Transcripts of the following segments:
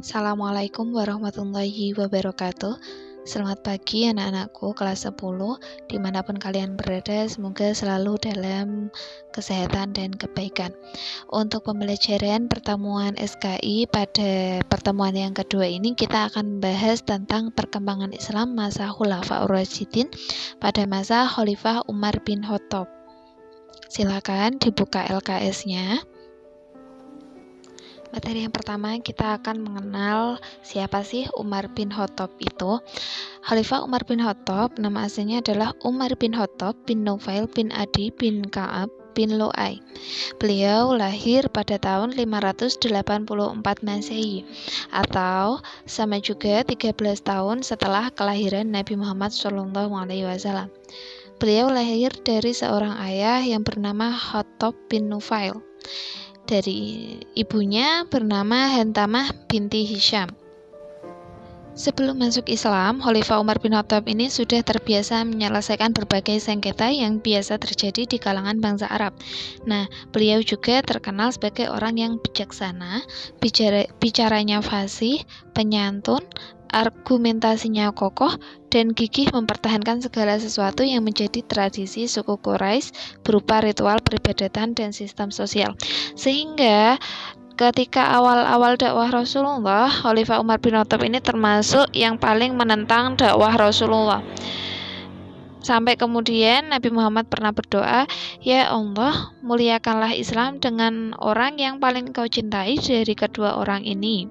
Assalamualaikum warahmatullahi wabarakatuh. Selamat pagi anak-anakku kelas 10, dimanapun kalian berada, semoga selalu dalam kesehatan dan kebaikan. Untuk pembelajaran pertemuan SKI pada pertemuan yang kedua ini, kita akan membahas tentang perkembangan Islam masa Khulafaur Rasyidin pada masa Khalifah Umar bin Khattab. Silakan dibuka LKS-nya. Materi yang pertama, kita akan mengenal siapa sih Umar bin Khattab itu. Khalifah Umar bin Khattab, nama aslinya adalah Umar bin Khattab bin Nufail bin Adi bin Ka'ab bin Lu'ay. Beliau lahir pada tahun 584 Masehi atau sama juga 13 tahun setelah kelahiran Nabi Muhammad SAW. Beliau lahir dari seorang ayah yang bernama Khattab bin Nufail. Dari ibunya bernama Hantamah binti Hisham. Sebelum masuk Islam, Khalifah Umar bin Khattab ini sudah terbiasa menyelesaikan berbagai sengketa yang biasa terjadi di kalangan bangsa Arab. Nah, beliau juga terkenal sebagai orang yang bijaksana, bicaranya fasih, penyantun, argumentasinya kokoh, dan gigih mempertahankan segala sesuatu yang menjadi tradisi suku Quraisy berupa ritual peribadatan dan sistem sosial. Sehingga ketika awal-awal dakwah Rasulullah, Khalifah Umar bin Khattab ini termasuk yang paling menentang dakwah Rasulullah. Sampai kemudian Nabi Muhammad pernah berdoa, "Ya Allah, muliakanlah Islam dengan orang yang paling Engkau cintai dari kedua orang ini,"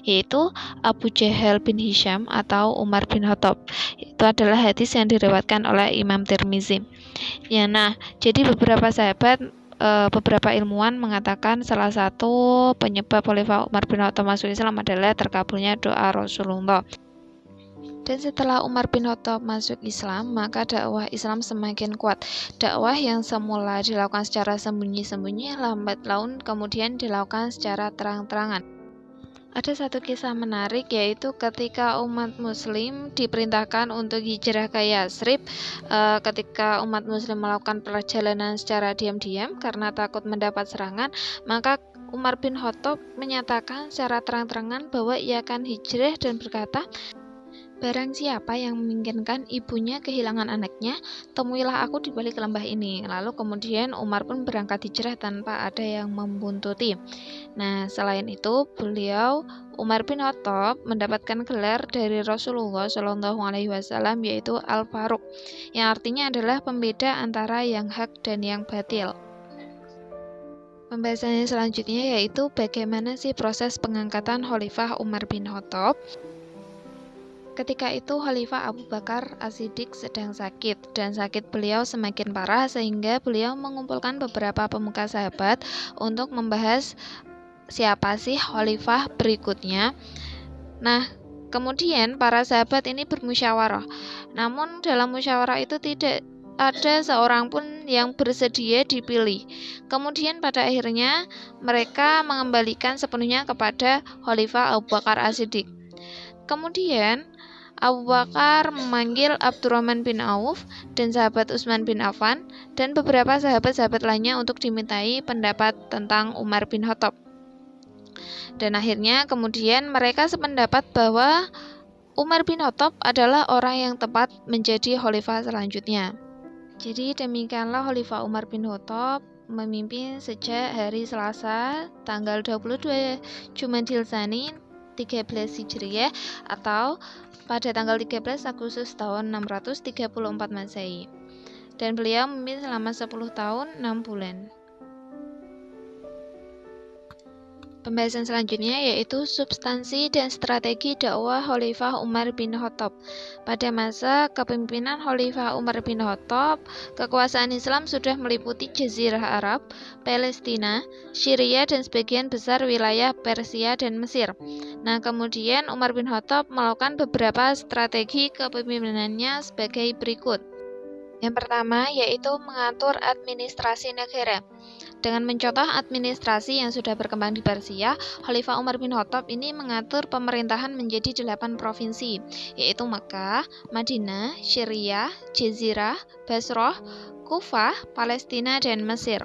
yaitu Abu Jahal bin Hisham atau Umar bin Khattab. Itu adalah hadis yang diriwayatkan oleh Imam Tirmizi. Ya, nah, jadi beberapa ilmuwan mengatakan salah satu penyebab Khalifah Umar bin Khattab masuk Islam adalah terkabulnya doa Rasulullah. Dan setelah Umar bin Khattab masuk Islam, maka dakwah Islam semakin kuat. Dakwah yang semula dilakukan secara sembunyi-sembunyi, lambat laun kemudian dilakukan secara terang-terangan. Ada satu kisah menarik, yaitu ketika umat muslim diperintahkan untuk hijrah ke Yatsrib. Ketika umat muslim melakukan perjalanan secara diam-diam karena takut mendapat serangan, maka Umar bin Khattab menyatakan secara terang-terangan bahwa ia akan hijrah dan berkata, "Barang siapa yang menginginkan ibunya kehilangan anaknya, temuilah aku di balik lembah ini." Lalu kemudian Umar pun berangkat hijrah tanpa ada yang membuntuti. Nah, selain itu, Umar bin Khattab mendapatkan gelar dari Rasulullah SAW, yaitu Al-Faruq, yang artinya adalah pembeda antara yang hak dan yang batil. Pembahasannya selanjutnya yaitu bagaimana sih proses pengangkatan Khalifah Umar bin Khattab. Ketika itu Khalifah Abu Bakar As-Siddiq sedang sakit, dan sakit beliau semakin parah sehingga beliau mengumpulkan beberapa pemuka sahabat untuk membahas siapa sih khalifah berikutnya. Nah, kemudian para sahabat ini bermusyawarah. Namun dalam musyawarah itu tidak ada seorang pun yang bersedia dipilih. Kemudian pada akhirnya mereka mengembalikan sepenuhnya kepada Khalifah Abu Bakar As-Siddiq. Kemudian Abu Bakar memanggil Abdurrahman bin Auf dan sahabat Utsman bin Affan dan beberapa sahabat-sahabat lainnya untuk dimintai pendapat tentang Umar bin Khattab. Dan akhirnya kemudian mereka sependapat bahwa Umar bin Khattab adalah orang yang tepat menjadi khalifah selanjutnya. Jadi demikianlah Khalifah Umar bin Khattab memimpin sejak hari Selasa tanggal 22 Jumadil Tsani 13 Hijriah atau pada tanggal 13 Agustus tahun 634 Masehi. Dan beliau memimpin selama 10 tahun 6 bulan. Pembahasan selanjutnya yaitu substansi dan strategi dakwah Khalifah Umar bin Khattab. Pada masa kepemimpinan Khalifah Umar bin Khattab, kekuasaan Islam sudah meliputi Jazirah Arab, Palestina, Syria, dan sebagian besar wilayah Persia dan Mesir. Nah, kemudian Umar bin Khattab melakukan beberapa strategi kepemimpinannya sebagai berikut. Yang pertama yaitu mengatur administrasi negara. Dengan mencontoh administrasi yang sudah berkembang di Persia, Khalifah Umar bin Khattab ini mengatur pemerintahan menjadi 8 provinsi, yaitu Makkah, Madinah, Syria, Jazirah, Basrah, Kufah, Palestina, dan Mesir.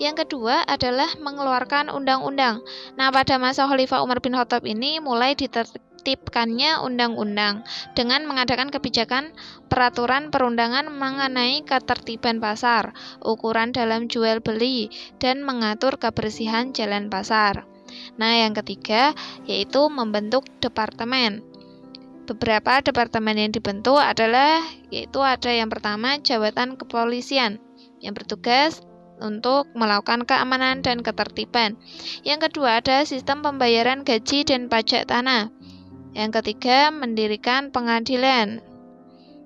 Yang kedua adalah mengeluarkan undang-undang. Nah, pada masa Khalifah Umar bin Khattab ini mulai ditertibkannya undang-undang dengan mengadakan kebijakan peraturan perundangan mengenai ketertiban pasar, ukuran dalam jual beli, dan mengatur kebersihan jalan pasar. Nah, yang ketiga yaitu membentuk departemen. Beberapa departemen yang dibentuk adalah yaitu ada yang pertama jabatan kepolisian yang bertugas untuk melakukan keamanan dan ketertiban. Yang kedua ada sistem pembayaran gaji dan pajak tanah. Yang ketiga mendirikan pengadilan.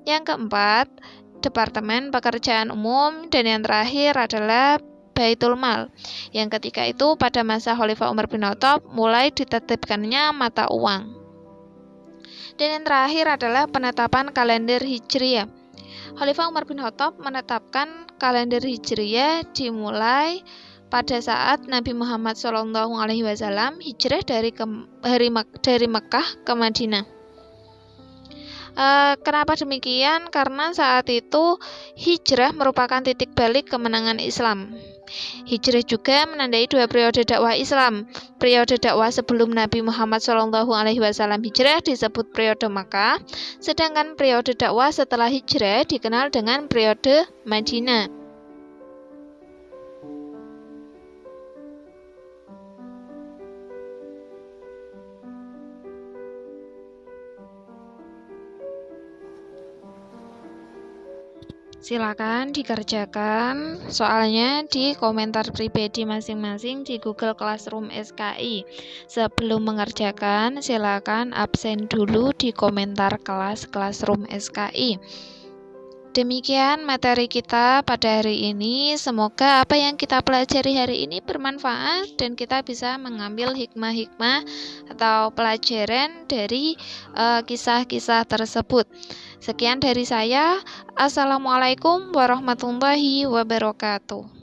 Yang keempat departemen pekerjaan umum, dan yang terakhir adalah Baitul Mal. Yang ketiga itu pada masa Khalifah Umar bin Khattab mulai ditertibkannya mata uang. Dan yang terakhir adalah penetapan kalender Hijriyah. Khalifah Umar bin Khattab menetapkan kalender Hijriyah dimulai pada saat Nabi Muhammad SAW hijrah dari Mekah ke Madinah. Kenapa demikian? Karena saat itu hijrah merupakan titik balik kemenangan Islam. Hijrah juga menandai dua periode dakwah Islam. Periode dakwah sebelum Nabi Muhammad SAW hijrah disebut periode Makkah, sedangkan periode dakwah setelah hijrah dikenal dengan periode Madinah. Silakan dikerjakan soalnya di komentar pribadi masing-masing di Google Classroom SKI. Sebelum mengerjakan, silakan absen dulu di komentar kelas Classroom SKI. Demikian materi kita pada hari ini. Semoga apa yang kita pelajari hari ini bermanfaat dan kita bisa mengambil hikmah-hikmah atau pelajaran dari kisah-kisah tersebut. Sekian dari saya. Assalamualaikum warahmatullahi wabarakatuh.